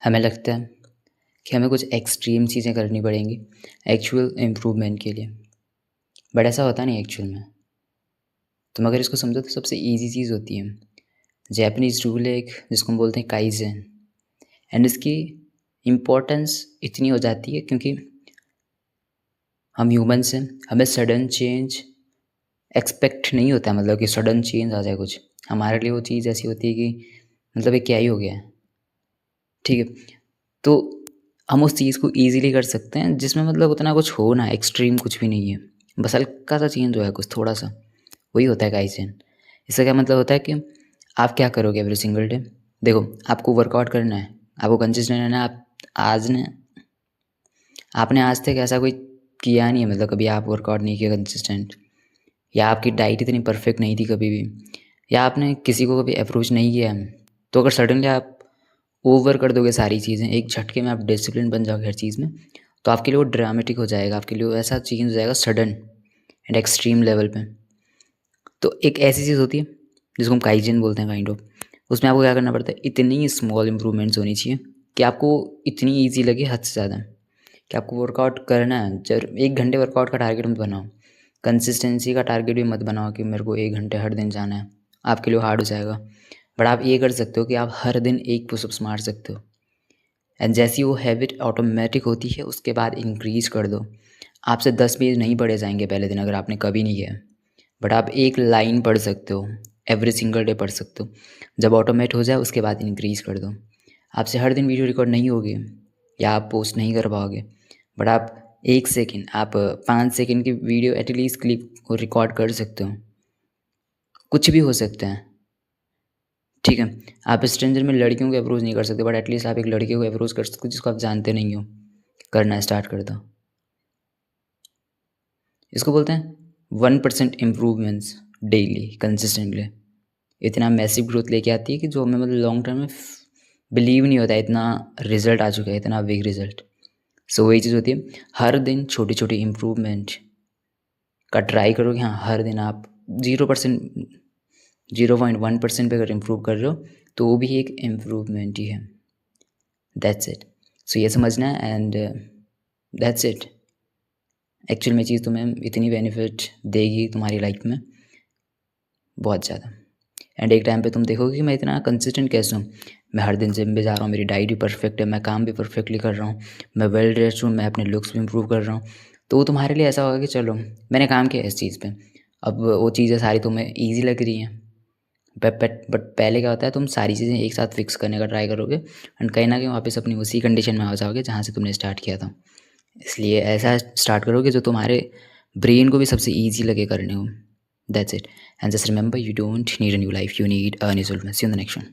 हमें लगता है कि हमें कुछ एक्सट्रीम चीज़ें करनी पड़ेंगी एक्चुअल इम्प्रूवमेंट के लिए, बट ऐसा होता नहीं एक्चुअल में। तुम अगर इसको समझो तो सबसे ईज़ी चीज़ होती है, जैपनीज़ रूल है एक जिसको हम बोलते हैं काइज़ेन। एंड इसकी इम्पोर्टेंस इतनी हो जाती है क्योंकि हम ह्यूमन्स हैं, हमें सडन चेंज एक्सपेक्ट नहीं होता है, मतलब कि सडन चेंज आ जाए कुछ। हमारे लिए वो चीज़ ऐसी होती है कि मतलब ये क्या ही हो गया है, ठीक है। तो हम उस चीज़ को ईज़िली कर सकते हैं जिसमें मतलब उतना कुछ हो ना, एक्सट्रीम कुछ भी नहीं है, बस हल्का सा चेंज हुआ है कुछ थोड़ा सा, वही होता है काइज़ेन। इसका क्या मतलब होता है कि आप क्या करोगे एवरी सिंगल डे। देखो, आपको वर्कआउट करना है, आपको कंसिस्टेंट रहना है। आप आज ने आपने आज तक ऐसा कोई किया नहीं है, मतलब कभी आप वर्कआउट नहीं किया कंसिस्टेंट, या आपकी डाइट इतनी परफेक्ट नहीं थी कभी भी, या आपने किसी को कभी अप्रोच नहीं किया है, तो अगर सडनली आप ओवर कर दोगे सारी चीज़ें, एक झटके में आप डिसिप्लिन बन जाओगे हर चीज़ में, तो आपके लिए वो ड्रामेटिक हो जाएगा, आपके लिए वो ऐसा चेंज हो जाएगा सडन एंड एक्सट्रीम लेवल पे। तो एक ऐसी चीज़ होती है जिसको हम काइजेन बोलते हैं काइंड ऑफ, उसमें आपको क्या करना पड़ता है, इतनी स्मॉल इंप्रूवमेंट्स होनी चाहिए कि आपको इतनी ईजी लगे हद से ज़्यादा, कि आपको वर्कआउट करना है। जब 1 घंटे वर्कआउट का टारगेट मत बनाओ, कंसिस्टेंसी का टारगेट भी मत बनाओ कि मेरे को 1 घंटे हर दिन जाना है, आपके लिए हार्ड हो जाएगा। बट आप ये कर सकते हो कि आप हर दिन 1 पुशअप्स मार सकते हो, एंड जैसी वो हैबिट ऑटोमेटिक होती है उसके बाद इंक्रीज़ कर दो। आपसे 10 पेज नहीं पढ़े जाएंगे पहले दिन अगर आपने कभी नहीं किया, बट आप एक लाइन पढ़ सकते हो, एवरी सिंगल डे पढ़ सकते हो। जब ऑटोमेट हो जाए उसके बाद इंक्रीज़ कर दो। आपसे हर दिन वीडियो रिकॉर्ड नहीं होगी या आप पोस्ट नहीं कर पाओगे, बट आप 1 सेकेंड, आप 5 सेकेंड की वीडियो एटलीस्ट क्लिप को रिकॉर्ड कर सकते हो। कुछ भी हो सकता है, ठीक है। आप स्ट्रेंजर में लड़कियों को अप्रोच नहीं कर सकते, बट एटलीस्ट आप एक लड़के को अप्रोच कर सकते हो जिसको आप जानते नहीं हो, करना स्टार्ट कर दो। इसको बोलते हैं 1% इम्प्रूवमेंट्स डेली कंसिस्टेंटली। इतना मैसिव ग्रोथ लेके आती है कि जो हमें मतलब लॉन्ग टर्म में बिलीव नहीं होता है, इतना रिजल्ट आ चुका है, इतना बिग रिजल्ट। सो वही चीज़ होती है, हर दिन छोटी छोटी इम्प्रूवमेंट का ट्राई करो कि हाँ हर दिन आप 0%, 0.1% पे अगर इम्प्रूव कर रहे हो तो वो भी एक इम्प्रूवमेंट ही है। That's it. सो ये समझना है एंड दैट्स इट। एक्चुअल में चीज़ तुम्हें इतनी बेनिफिट देगी तुम्हारी लाइफ में, बहुत ज़्यादा। एंड एक टाइम पे तुम देखोगे कि मैं इतना कंसिस्टेंट कैसे हूँ। मैं हर दिन जिम भी जा रहा हूँ, मेरी डाइट भी परफेक्ट है, मैं काम भी परफेक्टली कर रहा हूँ, मैं वेल ड्रेस्ड हूँ, मैं अपने लुक्स भी इम्प्रूव कर रहा हूँ। तो वो तुम्हारे लिए ऐसा होगा कि चलो मैंने काम किया इस चीज़ पे, अब वो चीज़ें सारी तुम्हें ईजी लग रही हैं। बट पहले क्या होता है, तुम सारी चीज़ें एक साथ फिक्स करने का ट्राई करोगे एंड कहीं ना कहीं वापस अपनी उसी कंडीशन में आ जाओगे जहाँ से तुमने स्टार्ट किया था। इसलिए ऐसा स्टार्ट करोगे जो तुम्हारे ब्रेन को भी सबसे ईजी लगे करने हो। That's it. And just remember, you don't need a new life, you need a new soul. See you in the next one.